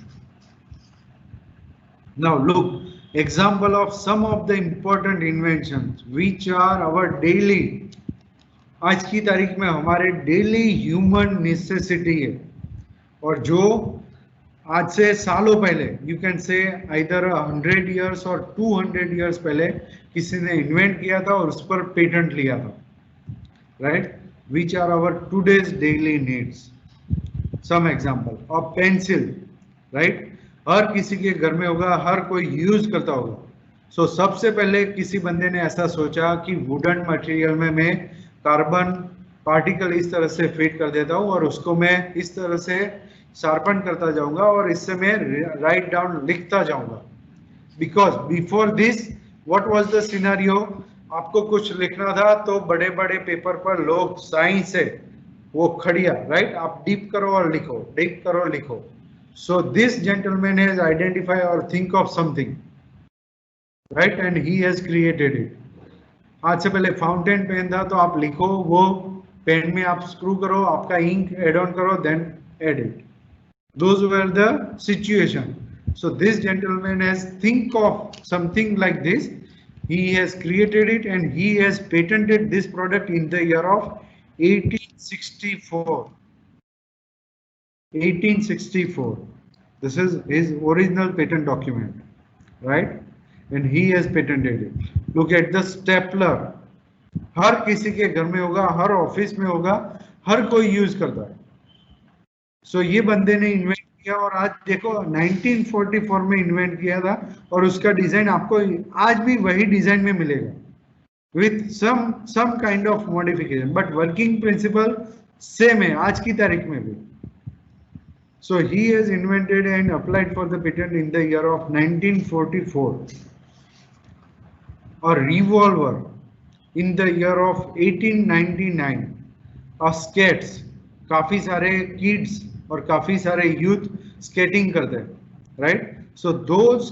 Now look, example of some of the important inventions which are our daily, आज की तारीख में हमारे daily human necessity है और जो आज से सालों पहले you can say either 100 years और 200 इयर्स पहले किसी ने इन्वेंट किया था और उस पर पेटेंट लिया था, right, which are our today's daily needs. Some example of pencil, right, हर किसी के घर में होगा, हर कोई यूज करता होगा. सो सबसे पहले किसी बंदे ने ऐसा सोचा कि वुडन मटेरियल में मैं कार्बन पार्टिकल इस तरह से फिट कर देता हूँ और उसको मैं इस तरह से शार्पन करता जाऊंगा और इससे मैं राइट डाउन लिखता जाऊंगा. Because before this what was the scenario, आपको कुछ लिखना था तो बड़े बड़े पेपर पर लोग साइन से वो खड़िया, राइट, आप डीप करो और लिखो, डीप करो और लिखो. So this gentleman has identify और think of something, right, and he has created it. आज से पहले फाउंटेन पेन था तो आप लिखो, वो पेन में आप स्क्रू करो, आपका इंक एड ऑन करो, then add it. Those were the situation. So this gentleman has think of something like this. He has created it and he has patented this product in the year of 1864. 1864. This is his original patent document, right? And he has patented it. Look at the stapler. हर किसी के घर में होगा, हर office में होगा, हर कोई use करता है. सो ये बंदे ने इन्वेंट किया और आज देखो 1944 में इन्वेंट किया था और उसका डिजाइन आपको आज भी वही डिजाइन में मिलेगा with some kind of modification, but working principle same है आज की तारीख में भी. So he has invented and applied for the patent in the year of 1944. और revolver in the year of 1899. और स्केट्स, काफी सारे किड्स और काफी सारे यूथ स्केटिंग करते हैं, right. So those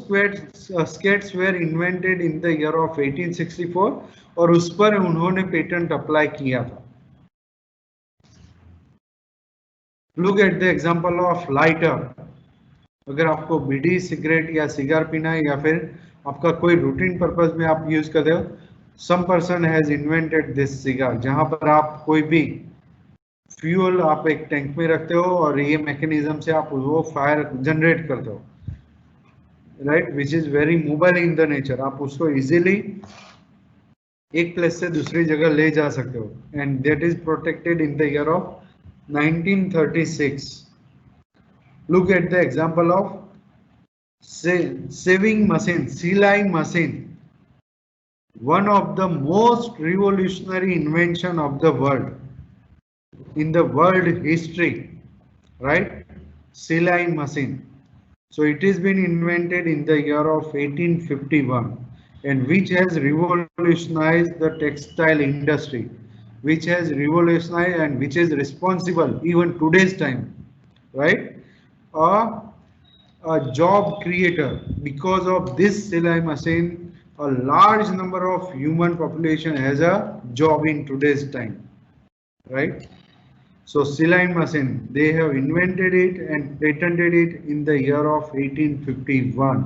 skates were invented in the year of 1864 और उस पर उन्होंने पेटेंट अप्लाई किया था. Look at the example of lighter. अगर आपको बीड़ी, सिगरेट या सिगार पीना है या फिर आपका कोई रूटीन पर्पस में आप यूज करते हो, some person has invented this cigar, जहां पर आप कोई भी फ्यूल आप एक टैंक में रखते हो और ये मैकेनिज्म से आप वो फायर जनरेट करते हो, right, which is very mobile in the nature. आप उसको इजीली एक प्लेस से दूसरी जगह ले जा सकते हो and that is protected in the year of 1936. Look at the example of sewing machine, सिलाई machine, one of the most revolutionary invention of the world in the world history, right? Silai machine. So it has been invented in the year of 1851 and which has revolutionized the textile industry, which has revolutionized and which is responsible even today's time, right? A job creator. Because of this Silai machine, a large number of human population has a job in today's time, right? So Silai machine, they have invented it and patented it in the year of 1851.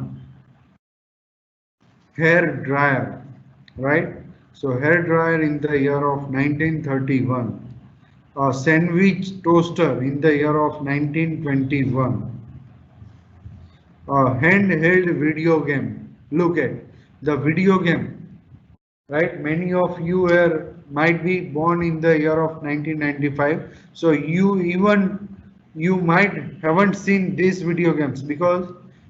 Hair dryer, right? So hair dryer in the year of 1931. A sandwich toaster in the year of 1921. A handheld video game. Look at the video game, right? Many of you might be born in the year of 1995, so you might haven't seen these video games because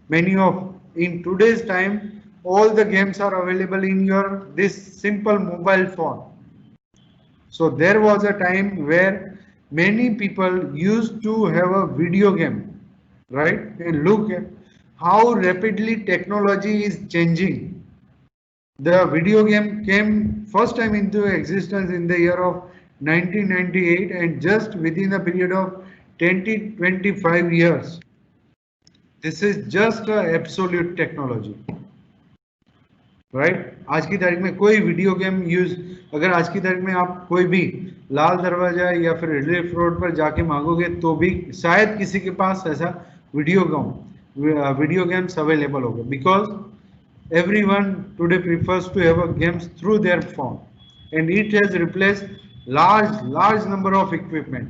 many of in today's time all the games are available in your this simple mobile phone. So there was a time where many people used to have a video game, right? And look at how rapidly technology is changing. The video game came first time into existence in the year of 1998, and just within a period of 25 years, this is just a absolute technology. Right आज की तारीख में कोई video game use अगर आज की तारीख में आप कोई भी लाल दरवाजा या फिर रिलीफ रोड पर जाके मांगोगे तो भी शायद किसी के पास ऐसा वीडियो गेम्स अवेलेबल होगा because everyone today prefers to have games through their phone and it has replaced large number of equipment.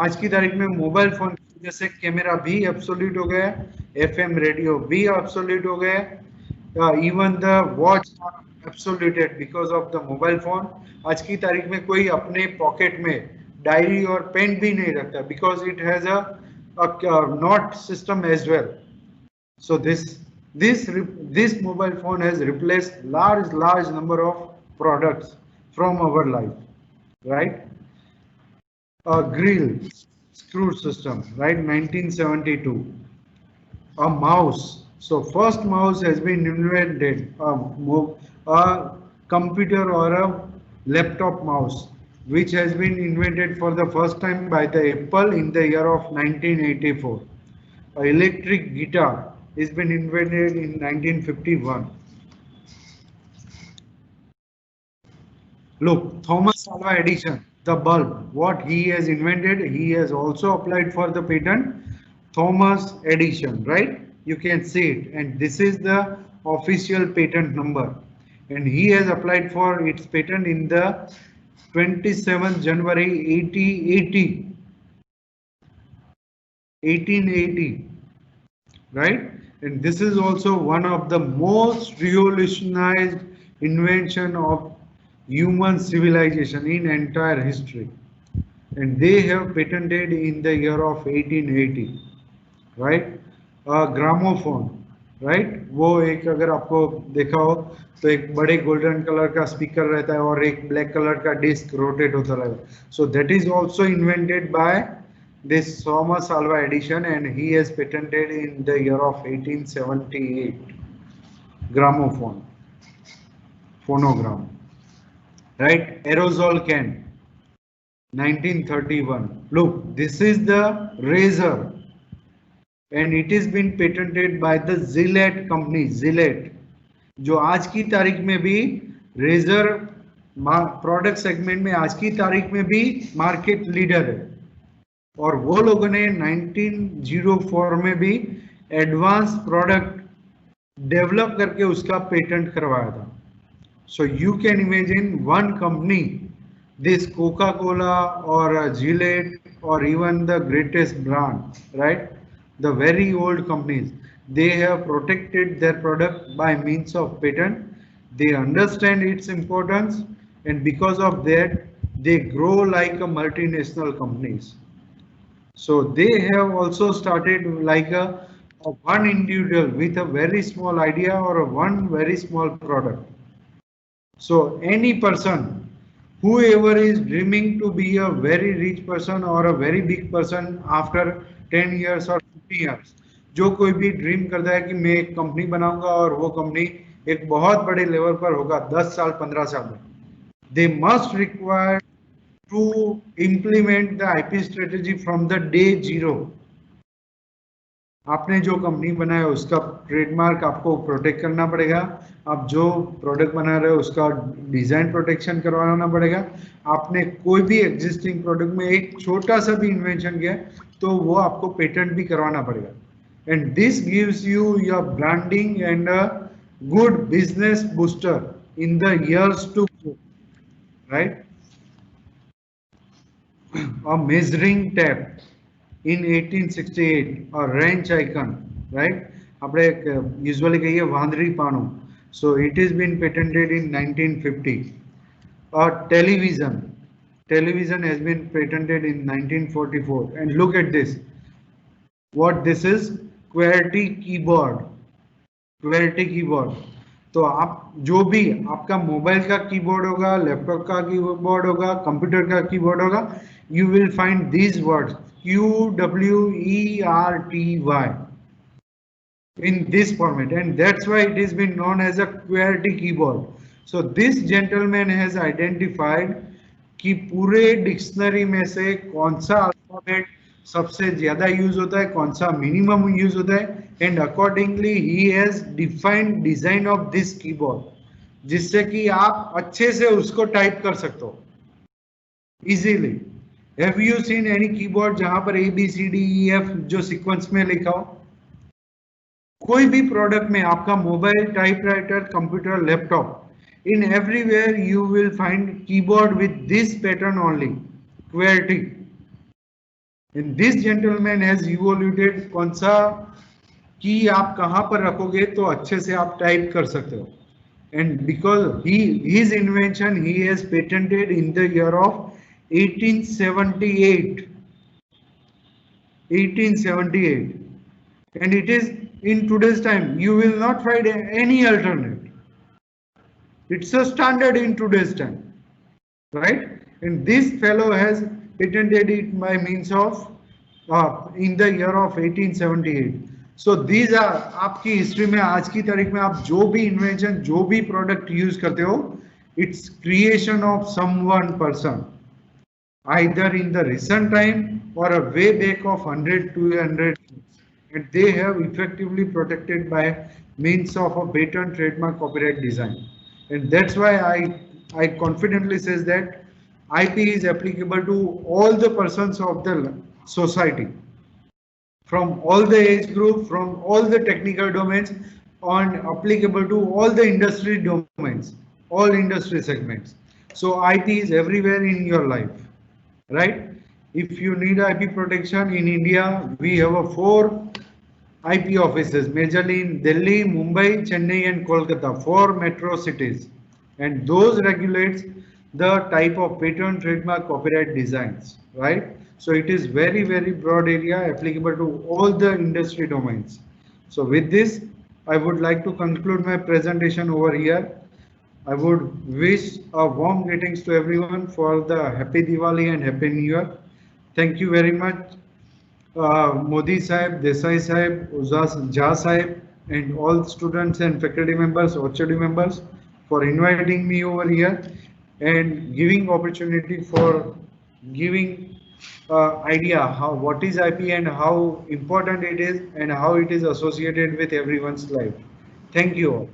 आज की तारीख में मोबाइल फोन जैसे कैमरा भी एब्सोल्यूट हो गया, एफएम रेडियो भी एब्सोल्यूट हो गया, even the watch are absoluted because of the mobile phone। आज की तारीख में कोई अपने पॉकेट में डायरी और पेन भी नहीं रखता because it has a note system as well। So this mobile phone has replaced large number of products from our life, right? A grill screw system, right? 1972. A mouse. So first mouse has been invented, a computer or a laptop mouse, which has been invented for the first time by the Apple in the year of 1984. An electric guitar has been invented in 1951. Look, Thomas Alva Edison, the bulb, what he has invented, he has also applied for the patent. Thomas Edison, right? You can see it, and this is the official patent number, and he has applied for its patent in the 27th January 1880, right? And this is also one of the most revolutionized invention of human civilization in entire history, and they have patented in the year of 1880, right? Gramophone, right? वो एक अगर आपको देखा हो तो एक बड़े golden colour का स्पीकर रहता है और एक ब्लैक कलर का डिस्क रोटेट होता रहता है। So that is also invented by this Thomas Alva Edison and he has patented in the year of 1878। Gramophone, phonogram, right? Aerosol can 1931। Look, this is the razor and it is been patented by the Gillette company। Gillette जो आज की तारीख में भी razor product segment में आज की तारीख में भी मार्केट लीडर है, और वो लोगों ने 1904 में भी एडवांस प्रोडक्ट डेवलप करके उसका पेटेंट करवाया था। So you can imagine one company, this Coca Cola और Gillette और even the greatest brand, right? The very old companies, they have protected their product by means of patent. They understand its importance, and because of that they grow like a multinational companies. So they have also started like a one individual with a very small idea or a one very small product. So any person, whoever is dreaming to be a very rich person or a very big person after 10 years or 50 years, जो कोई भी dream करता है कि मैं एक company बनाऊंगा और वो कंपनी एक बहुत बड़े लेवल पर होगा 10 साल 15 साल में, they must require to implement the IP strategy from the day zero। आपने जो कंपनी बनाया उसका ट्रेडमार्क आपको प्रोटेक्ट करना पड़ेगा, आप जो प्रोडक्ट बना रहे हो उसका डिजाइन प्रोटेक्शन करवाना पड़ेगा। आपने कोई भी एग्जिस्टिंग प्रोडक्ट में एक छोटा सा भी इन्वेंशन किया तो वो आपको पेटेंट भी करवाना पड़ेगा, and this gives you your branding and a good business booster in the years to go, right? A measuring tap in 1868, a wrench icon, right? આપણે usually કહીએ વાંદરી પાણું, so it has been patented in 1950. A television has been patented in 1944, and look at this, what this is, QWERTY keyboard, तो आप जो भी आपका mobile का keyboard होगा, laptop का कीबोर्ड होगा, कंप्यूटर का कीबोर्ड होगा, you will find these words QWERTY in this format, and that's why it has been known as a QWERTY keyboard. So this gentleman has identified कि पूरे dictionary में से कौन सा अल्फाबेट सबसे ज्यादा यूज होता है, कौन सा मिनिमम यूज होता है, and accordingly he has defined design of this keyboard, जिससे कि आप अच्छे से उसको टाइप कर सकते हो easily. Have you seen any keyboard जहां पर ABCDEF जो सीक्वेंस में लिखा हो? कोई भी प्रोडक्ट में आपका mobile, typewriter, computer, laptop, in everywhere you will find keyboard with this pattern only, QWERTY. And this gentleman has evaluated कौन सा की आप कहां पर रखोगे तो अच्छे से आप टाइप कर सकते हो. And because his invention he has patented in the year of 1878, and it is in today's time you will not find any alternate. It's a standard in today's time, right? And this fellow has patented it by means of in the year of 1878. So these are आपकी history में आज की तारीख में आप जो भी invention, जो भी प्रोडक्ट यूज करते हो, it's creation of someone person, either in the recent time or a way back of 100-200 years, and they have effectively protected by means of a patent, trademark, copyright, design. And that's why I confidently says that IP is applicable to all the persons of the society, from all the age group, from all the technical domains, and applicable to all the industry domains, all industry segments. So IP is everywhere in your life, right? If you need IP protection in India, we have 4 IP offices, majorly in Delhi, Mumbai, Chennai, and Kolkata, 4 metro cities, and those regulates the type of patent, trademark, copyright designs, right? So it is very, very broad area applicable to all the industry domains. So with this, I would like to conclude my presentation over here. I would wish a warm greetings to everyone for the Happy Diwali and Happy New Year. Thank you very much. Modi Sahib, Desai Sahib, Jha Sahib, and all students and faculty members, OCHD members, for inviting me over here and giving opportunity for giving idea what is IP and how important it is and how it is associated with everyone's life. Thank you all.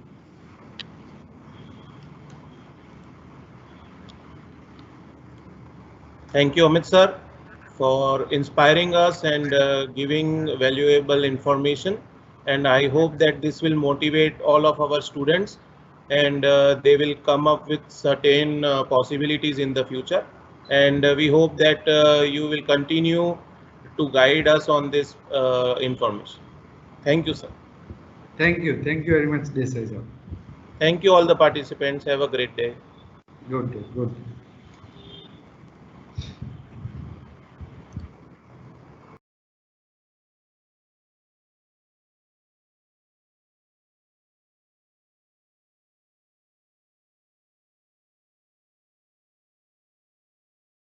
Thank you, Amit sir, for inspiring us and giving valuable information. And I hope that this will motivate all of our students, and they will come up with certain possibilities in the future. And we hope that you will continue to guide us on this information. Thank you, sir. Thank you very much, Desai sir. Thank you all the participants. Have a great day. Good day.